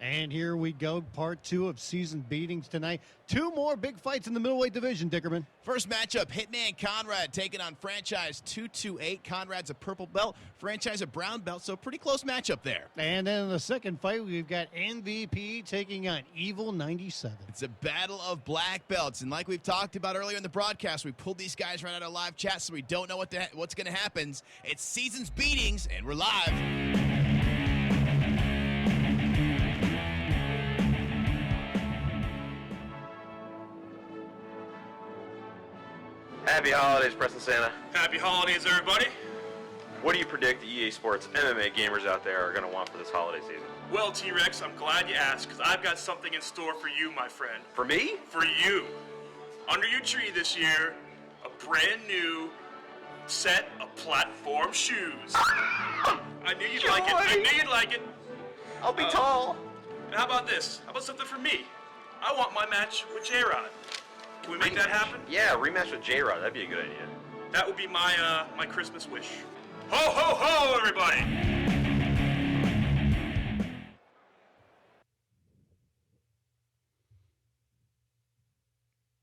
And here we go, part 2 of season beatings tonight. 2 more big fights in the middleweight division, Dickerman. First matchup, Hitman Conrad taking on Franchise 228. Conrad's a purple belt, Franchise a brown belt, so pretty close matchup there. And then in the second fight, we've got MVP taking on Evil 97. It's a battle of black belts, and like we've talked about earlier in the broadcast, we pulled these guys right out of live chat, so we don't know what's going to happen. It's season's beatings, and we're live. Happy holidays, Preston Santa. Happy holidays, everybody. What do you predict the EA Sports MMA gamers out there are going to want for this holiday season? Well, T-Rex, I'm glad you asked, because I've got something in store for you, my friend. For me? For you. Under your tree this year, a brand new set of platform shoes. I knew you'd like it. I knew you'd like it. I'll be tall. And how about this? How about something for me? I want my match with J-Rod. Can we make that happen? Yeah, rematch with J-Rod. That'd be a good idea. That would be my my Christmas wish. Ho, ho, ho, everybody!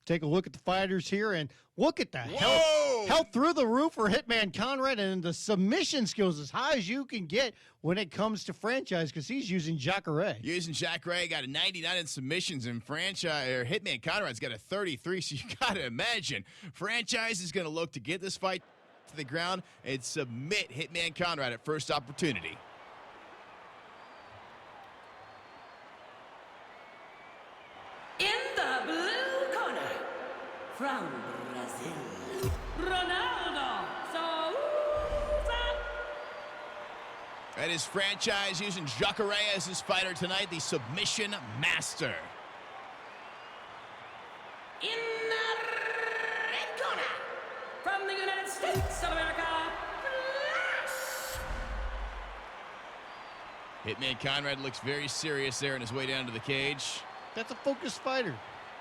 Take a look at the fighters here and look at the health through the roof for Hitman Conrad, and the submission skills as high as you can get when it comes to Franchise, because he's using Jacare. Using Jacare, got a 99 in submissions, and Hitman Conrad's got a 33, so you got to imagine Franchise is going to look to get this fight to the ground and submit Hitman Conrad at first opportunity. In the blue corner, from Brazil, Ronaldo Souza. That is Franchise using Jacare as his fighter tonight, the submission master. In the red corner, from the United States of America, Hitman Conrad looks very serious there on his way down to the cage. That's a focused fighter.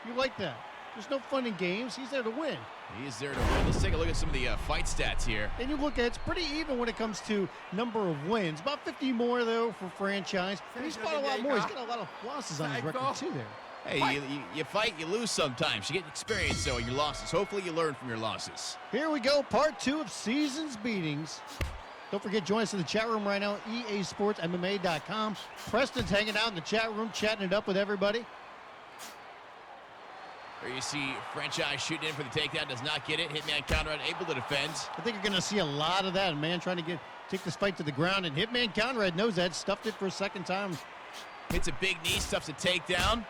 You like that. There's no fun in games. He's there to win. He is there to win. Let's take a look at some of the fight stats here. And you look at it's pretty even when it comes to number of wins. About 50 more, though, for Franchise. But he's fought a lot more. He's got a lot of losses on his record, too, there. Hey, you fight, you lose sometimes. You get experience, though, in your losses. Hopefully you learn from your losses. Here we go, part 2 of season's beatings. Don't forget, join us in the chat room right now, easportsmma.com. Preston's hanging out in the chat room, chatting it up with everybody. There you see Franchise shooting in for the takedown, does not get it. Hitman Conrad able to defend. I think you're going to see a lot of that, man, trying to take this fight to the ground, and Hitman Conrad knows that, stuffed it for a second time. Hits a big knee, stuffs a takedown.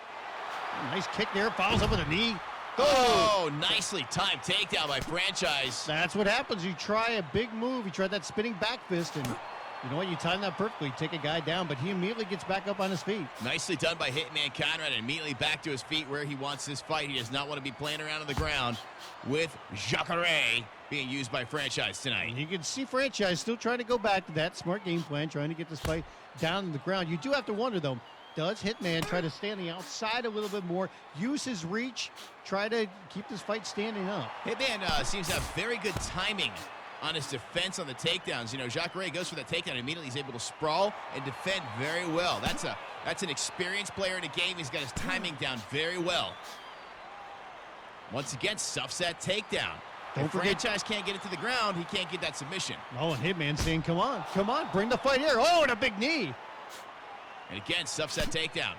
Nice kick there, follows up with a knee. Oh, nicely timed takedown by Franchise. That's what happens. You try a big move. You try that spinning back fist, and you know what? You time that perfectly. Take a guy down, but he immediately gets back up on his feet. Nicely done by Hitman Conrad, and immediately back to his feet where he wants this fight. He does not want to be playing around on the ground with Jacare being used by Franchise tonight. And you can see Franchise still trying to go back to that smart game plan, trying to get this fight down on the ground. You do have to wonder, though, does Hitman try to stay on the outside a little bit more, use his reach, try to keep this fight standing up? Hitman seems to have very good timing on his defense on the takedowns. You know, Jacare goes for that takedown, and immediately he's able to sprawl and defend very well. That's an experienced player in the game. He's got his timing down very well. Once again, stuffs that takedown. If Franchise can't get it to the ground, he can't get that submission. Oh, and Hitman saying, come on, bring the fight here. Oh, and a big knee. And again, stuffs that takedown.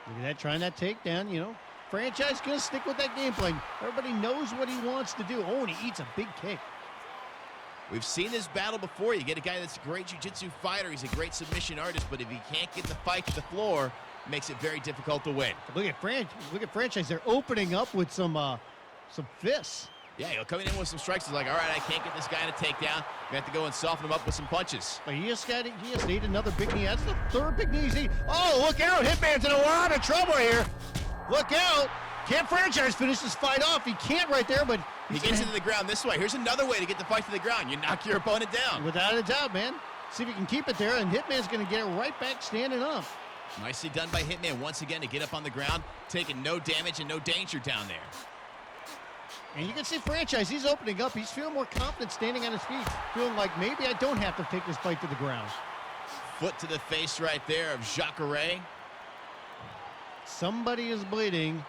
Look at that, trying that takedown, you know. Franchise going to stick with that game plan. Everybody knows what he wants to do. Oh, and he eats a big kick. We've seen this battle before. You get a guy that's a great jiu-jitsu fighter. He's a great submission artist, but if he can't get the fight to the floor, it makes it very difficult to win. Look at Franchise. They're opening up with some fists. Yeah, he'll come in with some strikes. He's like, all right, I can't get this guy to take down. We have to go and soften him up with some punches. But he has to eat another big knee. That's the third big knee he's eaten. Oh, look out. Hitman's in a lot of trouble here. Look out. Can't Franchise finish this fight off? He can't right there, but he gets into the ground this way. Here's another way to get the fight to the ground. You knock your opponent down. Without a doubt, man. See if he can keep it there, and Hitman's going to get it right back standing up. Nicely done by Hitman once again to get up on the ground, taking no damage and no danger down there. And you can see Franchise, he's opening up. He's feeling more confident standing on his feet, feeling like maybe I don't have to take this fight to the ground. foot to the face right there of Jacare. Somebody is bleeding.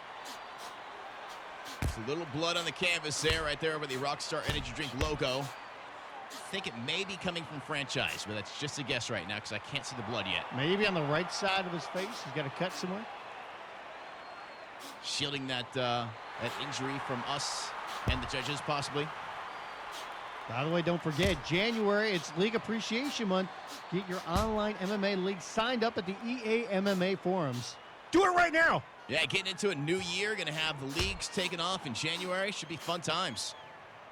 There's a little blood on the canvas there, right there over the Rockstar Energy Drink logo. I think it may be coming from Franchise, but that's just a guess right now because I can't see the blood yet. Maybe on the right side of his face. He's got a cut somewhere. Shielding that injury from us and the judges, possibly. By the way, don't forget, January, it's League Appreciation Month. Get your online MMA league signed up at the EA MMA forums. Do it right now. Yeah, getting into a new year, going to have the leagues taking off in January. Should be fun times.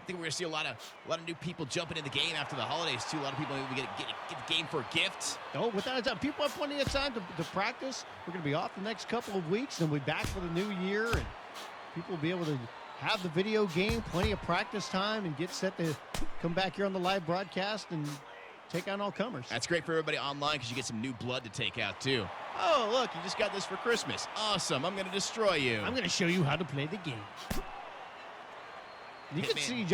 I think we're going to see a lot of new people jumping in the game after the holidays, too. A lot of people maybe get the game for a gift. Oh, without a doubt. People have plenty of time to practice. We're going to be off the next couple of weeks, and we'll be back for the new year. And people will be able to have the video game, plenty of practice time, and get set to come back here on the live broadcast and take on all comers. That's great for everybody online because you get some new blood to take out, too. Oh, look, you just got this for Christmas. Awesome. I'm going to destroy you. I'm going to show you how to play the game. You can see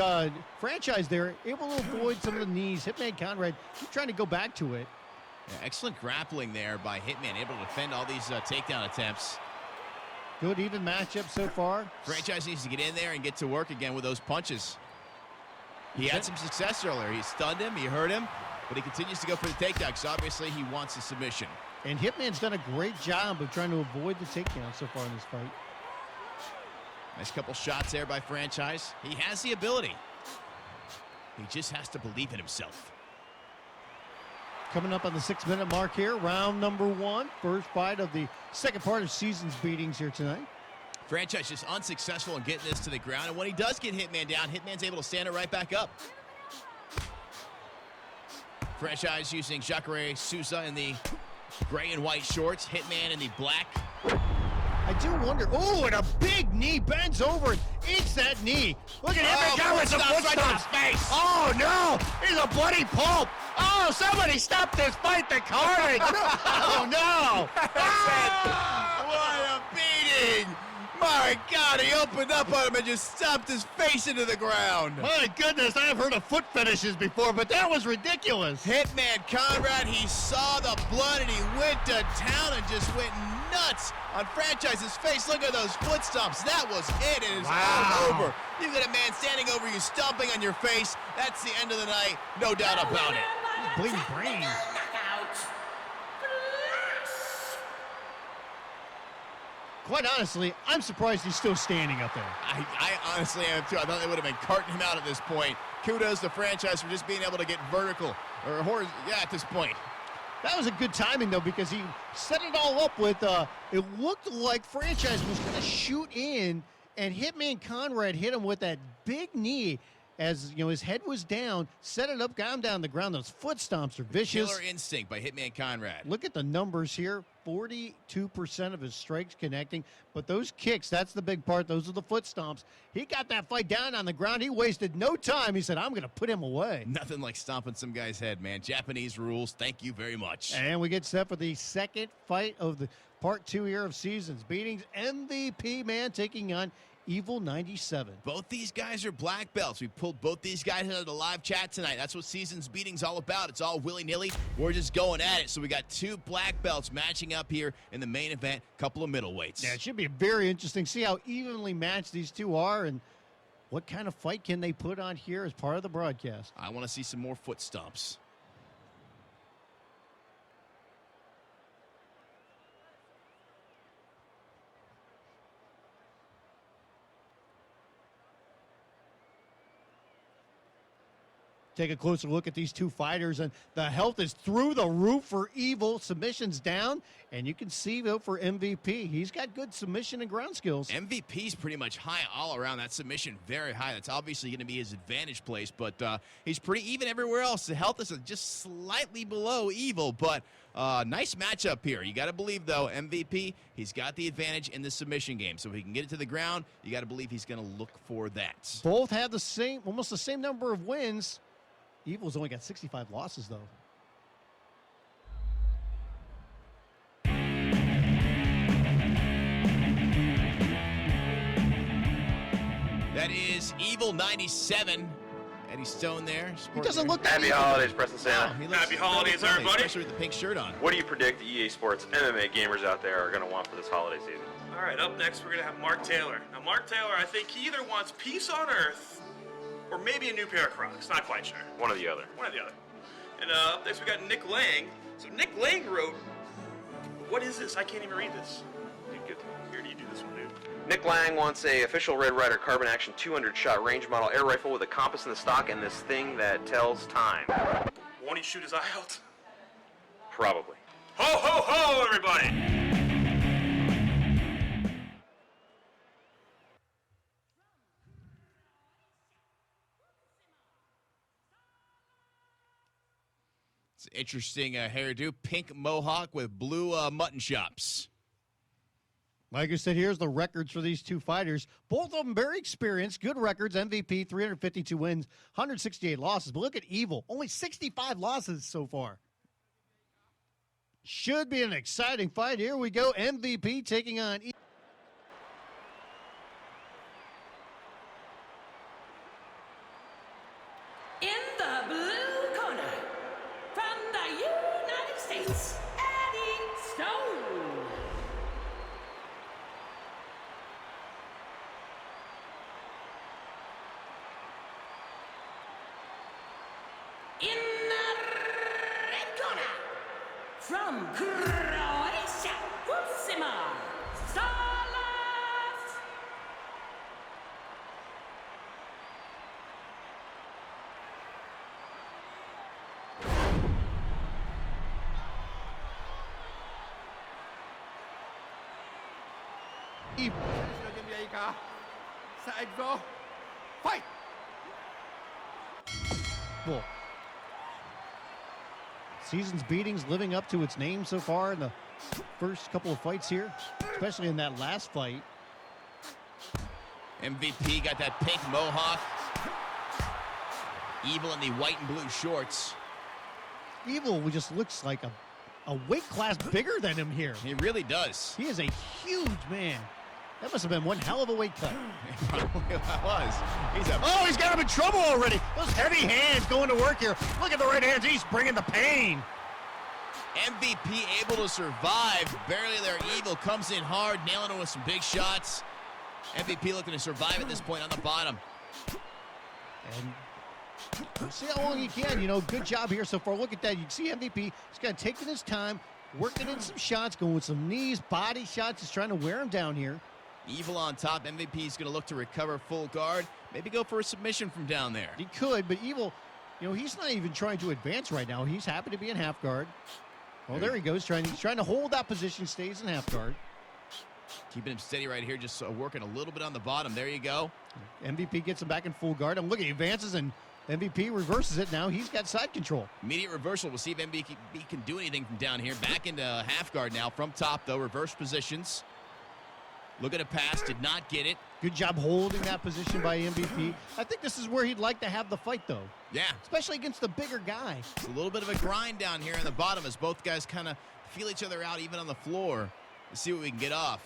Franchise there, able to avoid some of the knees. Hitman Conrad, keep trying to go back to it. Yeah, excellent grappling there by Hitman, able to defend all these takedown attempts. Good even matchup so far. Franchise needs to get in there and get to work again with those punches. He had some success earlier. He stunned him, he hurt him, but he continues to go for the takedown because obviously he wants a submission. And Hitman's done a great job of trying to avoid the takedown so far in this fight. Nice couple shots there by Franchise. He has the ability. He just has to believe in himself. Coming up on the 6-minute mark here, round number 1. First fight of the second part of Season's beatings here tonight. Franchise just unsuccessful in getting this to the ground. And when he does get Hitman down, Hitman's able to stand it right back up. Franchise using Jacare Souza in the gray and white shorts. Hitman in the black. I do wonder. Oh, and a big knee bends over and eats that knee. Look at Hitman Conrad's a foot stomp. Oh, no. He's a bloody pulp. Oh, somebody stop this fight. The carnage. Oh, no. What a beating. My God, he opened up on him and just stomped his face into the ground. My goodness, I've heard of foot finishes before, but that was ridiculous. Hitman Conrad, he saw the blood and he went to town and just went nuts on Franchise's face. Look at those foot stomps. That was it. It is all over. You get a man standing over you, stomping on your face. That's the end of the night. No doubt about it. Bleeding brains. Quite honestly, I'm surprised he's still standing up there. I honestly am too. I thought they would have been carting him out at this point. Kudos to Franchise for just being able to get vertical. At this point. That was a good timing, though, because he set it all up with, it looked like Franchise was going to shoot in, and Hitman Conrad hit him with that big knee as, his head was down, set it up, got him down the ground. Those foot stomps are vicious. Killer instinct by Hitman Conrad. Look at the numbers here. 42% of his strikes connecting, but those kicks, that's the big part. Those are the foot stomps. He got that fight down on the ground. He wasted no time. He said, I'm going to put him away. Nothing like stomping some guy's head, man. Japanese rules. Thank you very much. And we get set for the second fight of the part 2 here of Season's beatings. MVP man taking on Evil 97. Both these guys are black belts. We pulled both these guys into the live chat tonight. That's what Season's beating's all about. It's all willy-nilly. We're just going at it. So we got 2 black belts matching up here in the main event. Couple of middleweights. Yeah, it should be very interesting. See how evenly matched these two are and what kind of fight can they put on here as part of the broadcast. I want to see some more foot stomps. Take a closer look at these two fighters, and the health is through the roof for Evil. Submissions down, and you can see, though, for MVP. He's got good submission and ground skills. MVP's pretty much high all around. That submission very high. That's obviously going to be his advantage place, but he's pretty even everywhere else. The health is just slightly below Evil, but nice matchup here. You got to believe, though, MVP, he's got the advantage in the submission game. So if he can get it to the ground, you got to believe he's going to look for that. Both have the same, almost the same number of wins. Evil's only got 65 losses, though. That is Evil 97 Eddie Stone there. He doesn't look that Happy evil. holidays, Preston Santa. He looks Happy holidays, friendly, everybody. especially with the pink shirt on. What do you predict the EA Sports MMA gamers out there are going to want for this holiday season? All right, up next we're gonna have Mark Taylor. Now, Mark Taylor, I think he either wants peace on Earth or maybe a new pair of Crocs. Not quite sure. One or the other. One or the other. And up next we got Nick Lang. So Nick Lang wrote, what is this? I can't even read this. Dude, get here. Do you do this one, dude? Nick Lang wants a official Red Ryder Carbon Action 200-shot range model air rifle with a compass in the stock and this thing that tells time. Won't he shoot his eye out? Probably. Ho, ho, ho, everybody! It's an interesting hairdo. Pink mohawk with blue mutton chops. Like I said, here's the records for these two fighters. Both of them very experienced, good records. MVP, 352 wins, 168 losses. But look at Evil, only 65 losses so far. Should be an exciting fight. Here we go. MVP taking on Evil. In the blue corner, from the United States, Eddie Stone. In the red corner, from Croatia, Starlast. Sa exo. Fight! Evil. Season's beatings living up to its name so far in the first couple of fights here, especially in that last fight. MVP got that pink mohawk. Evil in the white and blue shorts. Evil just looks like a weight class bigger than him here. He really does. He is a huge man. That must have been one hell of a weight cut. Probably was. Oh, he's got him in trouble already. Those heavy hands going to work here. Look at the right hands. He's bringing the pain. MVP able to survive. Barely there. Evil comes in hard, nailing him with some big shots. MVP looking to survive at this point on the bottom. And we'll see how long he can. You know, good job here so far. Look at that. You can see MVP. He's kind of taking his time, working in some shots, going with some knees, body shots. He's trying to wear him down here. Evil on top. MVP is going to look to recover full guard. Maybe go for a submission from down there. He could, but Evil, you know, he's not even trying to advance right now. He's happy to be in half guard. Well, there he goes. He's trying to hold that position, stays in half guard. Keeping him steady right here, just working a little bit on the bottom. There you go. MVP gets him back in full guard. And look, he advances and MVP reverses it. Now he's got side control. Immediate reversal. We'll see if MVP can do anything from down here. Back into half guard now from top, though. Reverse positions. Look at a pass. Did not get it. Good job holding that position by MVP. I think this is where he'd like to have the fight, though. Yeah. Especially against the bigger guy. It's a little bit of a grind down here in the bottom as both guys kind of feel each other out even on the floor. Let's see what we can get off.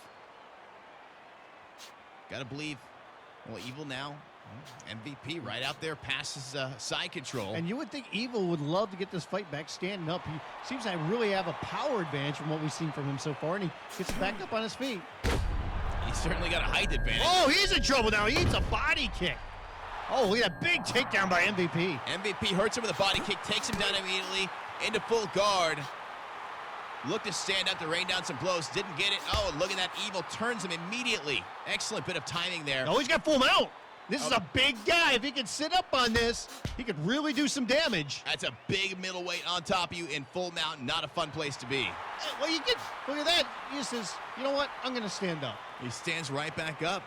Got to believe. Well, Evil now. MVP right out there passes side control. And you would think Evil would love to get this fight back standing up. He seems to really have a power advantage from what we've seen from him so far, and he gets back up on his feet. He's certainly got a height advantage. Oh, he's in trouble now. He eats a body kick. Oh, look at that big takedown by MVP. MVP hurts him with a body kick, takes him down immediately into full guard. Looked to stand up to rain down some blows. Didn't get it. Oh, look at that. Evil turns him immediately. Excellent bit of timing there. Oh, he's got full mount. This is a big guy. If he can sit up on this, he could really do some damage. That's a big middleweight on top of you in full mount. Not a fun place to be. Well, you get, look at that. He says, you know what? I'm going to stand up. He stands right back up.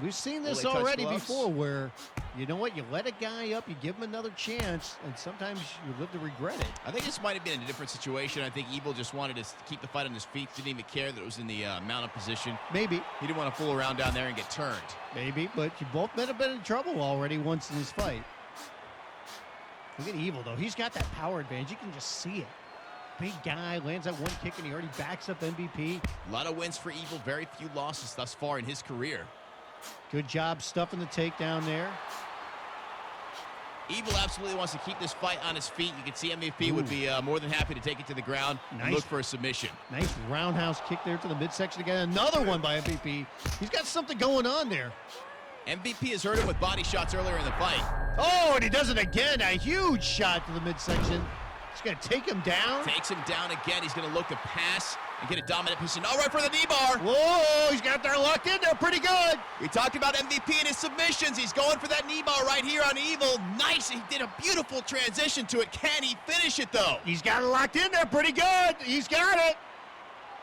We've seen Will this they touch already gloves? before where, you know what, you let a guy up, you give him another chance, and sometimes you live to regret it. I think this might have been a different situation. I think Evil just wanted to keep the fight on his feet. Didn't even care that it was in the mount-up position. Maybe. He didn't want to fool around down there and get turned. Maybe, but you both men have been in trouble already once in this fight. Look at Evil, though. He's got that power advantage. You can just see it. Big guy, lands that one kick, and he already backs up MVP. A lot of wins for Evil. Very few losses thus far in his career. Good job stuffing the takedown there. Evil absolutely wants to keep this fight on his feet. You can see MVP would be more than happy to take it to the ground and look for a submission. Nice roundhouse kick there to the midsection again. Another one by MVP. He's got something going on there. MVP has hurt him with body shots earlier in the fight. Oh, and he does it again. A huge shot to the midsection. He's going to take him down. Takes him down again. He's going to look to pass and get a dominant position. All right for the knee bar. Whoa, he's got there locked in there pretty good. We talked about MVP and his submissions. He's going for that knee bar right here on Evil. Nice. He did a beautiful transition to it. Can he finish it, though? He's got it locked in there pretty good. He's got it.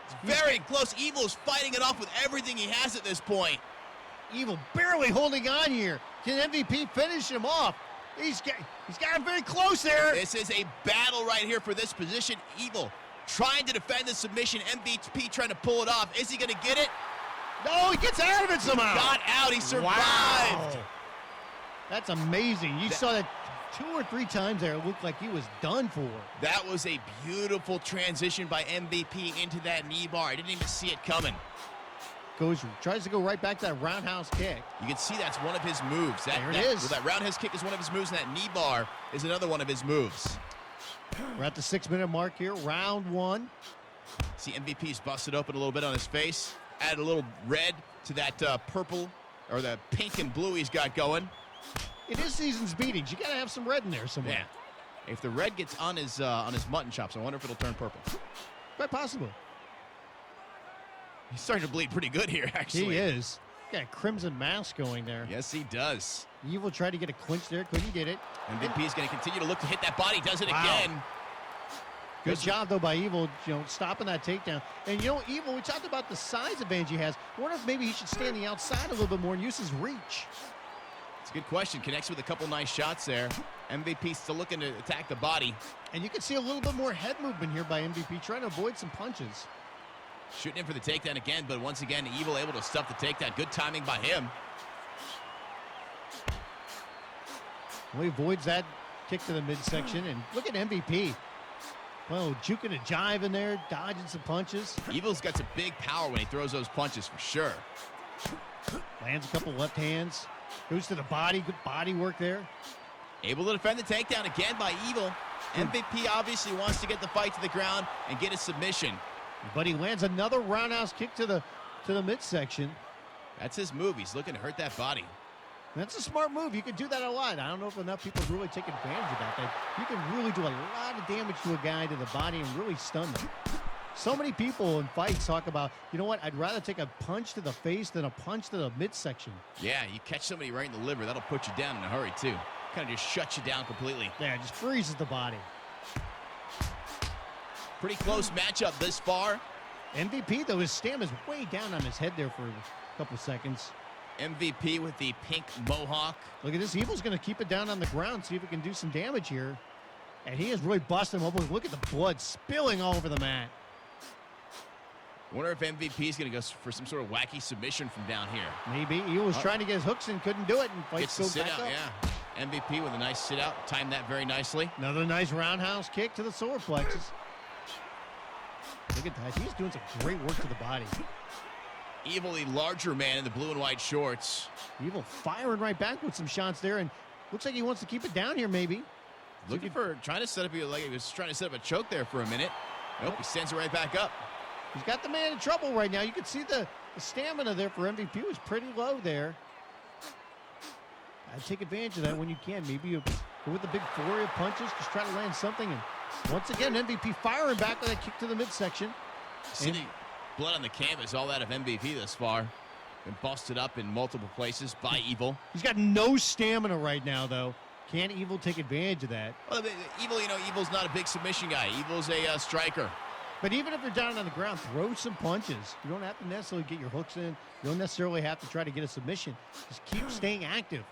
It's very close. Evil is fighting it off with everything he has at this point. Evil barely holding on here. Can MVP finish him off? He's got him very close there. This is a battle right here for this position. Evil trying to defend the submission. MVP trying to pull it off. Is he going to get it? No, he gets out of it somehow. Got out. He survived. Wow. That's amazing. You saw that 2 or 3 times there. It looked like he was done for. That was a beautiful transition by MVP into that knee bar. I didn't even see it coming. Tries to go right back to that roundhouse kick. You can see that's one of his moves. There it is. Well, that roundhouse kick is one of his moves, and that knee bar is another one of his moves. We're at the 6-minute mark here, round 1. See, MVP's busted open a little bit on his face. Add a little red to that purple, or the pink and blue he's got going. It is season's beatings. You got to have some red in there somewhere. Yeah. If the red gets on his mutton chops, I wonder if it'll turn purple. Quite possible. He's starting to bleed pretty good here, actually. He is. Got a crimson mask going there. Yes, he does. Evil tried to get a clinch there, couldn't get it. MVP is going to continue to look to hit that body. Does it Wow. again. Good job, though, by Evil, stopping that takedown. And, Evil, we talked about the size advantage he has. I wonder if maybe he should stay on the outside a little bit more and use his reach. It's a good question. Connects with a couple nice shots there. MVP still looking to attack the body. And you can see a little bit more head movement here by MVP, trying to avoid some punches. Shooting in for the takedown again, but once again, Evil able to stuff the takedown. Good timing by him. Well, he avoids that kick to the midsection. And look at MVP. Well, juking a jive in there, dodging some punches. Evil's got some big power when he throws those punches, for sure. Lands a couple left hands. Goes to the body. Good body work there. Able to defend the takedown again by Evil. MVP obviously wants to get the fight to the ground and get a submission. But he lands another roundhouse kick to the midsection. That's his move. He's looking to hurt that body. That's a smart move. You can do that a lot. I don't know if enough people really take advantage of that. You can really do a lot of damage to a guy to the body and really stun them. So many people in fights talk about, you know what, I'd rather take a punch to the face than a punch to the midsection. Yeah, you catch somebody right in the liver, that'll put you down in a hurry, too. Kind of just shuts you down completely. Yeah, it just freezes the body. Pretty close matchup this far. MVP, though, his stamina's way down on his head there for a couple seconds. MVP with the pink mohawk. Look at this. Evil's going to keep it down on the ground, see if he can do some damage here. And he is really busting him open. Look at the blood spilling all over the mat. Wonder if MVP is going to go for some sort of wacky submission from down here. Maybe. He was trying to get his hooks in, couldn't do it, and Gets fights the go back sit out, up. yeah. MVP with a nice sit out. Timed that very nicely. Another nice roundhouse kick to the solar plexus. Look at that. He's doing some great work to the body. Evil, the larger man in the blue and white shorts. Evil firing right back with some shots there, and looks like he wants to keep it down here, maybe. Looking for, trying to set up, like he was trying to set up a choke there for a minute. Nope, he stands it right back up. He's got the man in trouble right now. You can see the stamina there for MVP was pretty low there. I'd take advantage of that when you can. Maybe you go with the big flurry of punches, just try to land something. And once again, MVP firing back with that kick to the midsection. See the blood on the canvas, all that of MVP thus far. Been busted up in multiple places by Evil. He's got no stamina right now, though. Can Evil take advantage of that? Well, Evil, Evil's not a big submission guy. Evil's a striker. But even if you're down on the ground, throw some punches. You don't have to necessarily get your hooks in. You don't necessarily have to try to get a submission. Just keep staying active.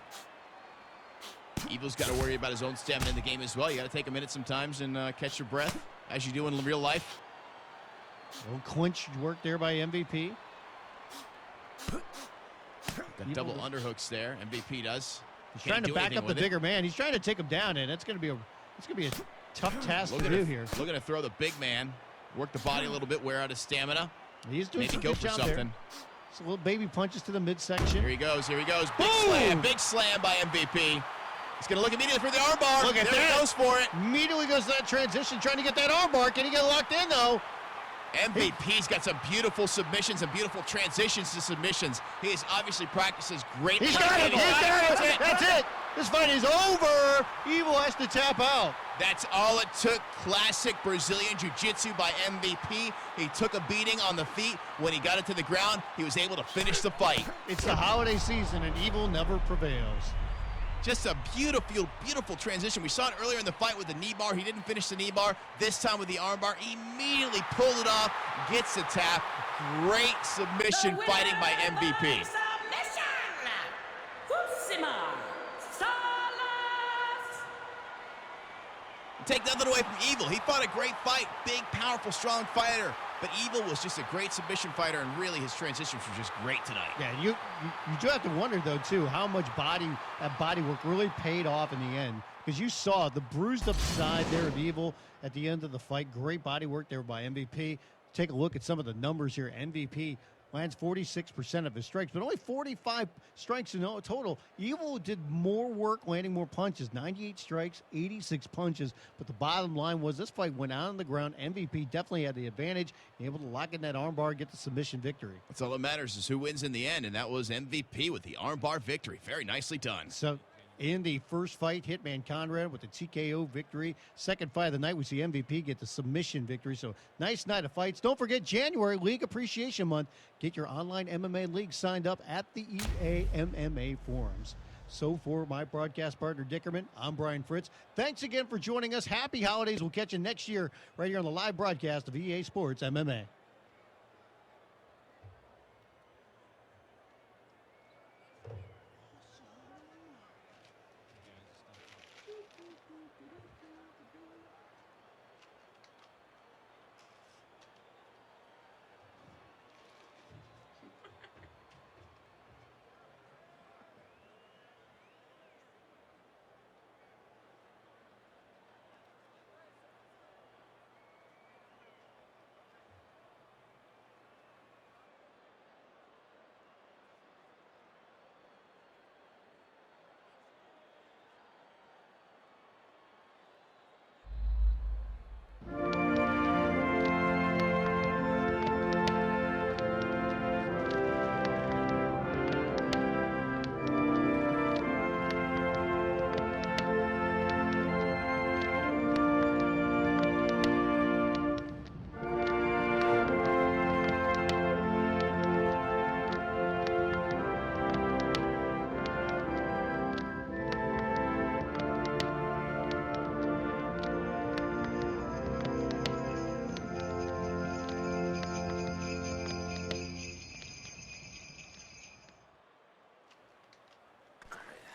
Evil's got to worry about his own stamina in the game as well. You got to take a minute sometimes and catch your breath, as you do in real life. A little clinch work there by MVP. Got double underhooks there. MVP does. He's trying to back up the bigger man. He's trying to take him down, and it's going to be a tough task to do here. Looking to throw the big man, work the body a little bit, wear out his stamina. He's doing Maybe some go good for job something. there. Some little baby punches to the midsection. Here he goes. Here he goes. Boom! Big slam by MVP. He's going to look immediately for the armbar. Look at there that. He goes for it. Immediately goes to that transition, trying to get that armbar. Can he get locked in, though? MVP's got some beautiful submissions and beautiful transitions to submissions. He has obviously practices great. He's got it. He's got it. That's it. This fight is over. Evil has to tap out. That's all it took. Classic Brazilian Jiu-Jitsu by MVP. He took a beating on the feet. When he got it to the ground, he was able to finish the fight. It's the holiday season, and Evil never prevails. Just a beautiful, beautiful transition. We saw it earlier in the fight with the knee bar. He didn't finish the knee bar. This time with the arm bar, immediately pulled it off, gets the tap. Great submission fighting by MVP. Take nothing away from Evil. He fought a great fight. Big, powerful, strong fighter. But Evil was just a great submission fighter, and really his transitions were just great tonight. Yeah, you do have to wonder, though, too, how much that body work really paid off in the end. Because you saw the bruised up side there of Evil at the end of the fight. Great body work there by MVP. Take a look at some of the numbers here. MVP lands 46% of his strikes, but only 45 strikes in total. Evil did more work, landing more punches. 98 strikes, 86 punches. But the bottom line was this fight went out on the ground. MVP definitely had the advantage, able to lock in that armbar, get the submission victory. That's all that matters is who wins in the end, and that was MVP with the armbar victory. Very nicely done. So in the first fight, Hitman Conrad with the TKO victory. Second fight of the night, we see MVP get the submission victory. So nice night of fights. Don't forget, January, League Appreciation Month. Get your online MMA league signed up at the EA MMA forums. So for my broadcast partner, Dickerman, I'm Brian Fritz. Thanks again for joining us. Happy holidays. We'll catch you next year right here on the live broadcast of EA Sports MMA.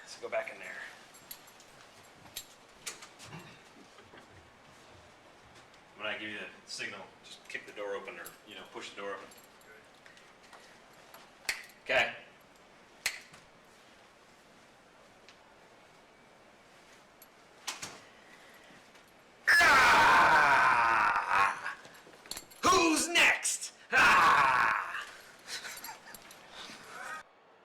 Let's go back in there. When I give you the signal, just kick the door open or, push the door open. Okay.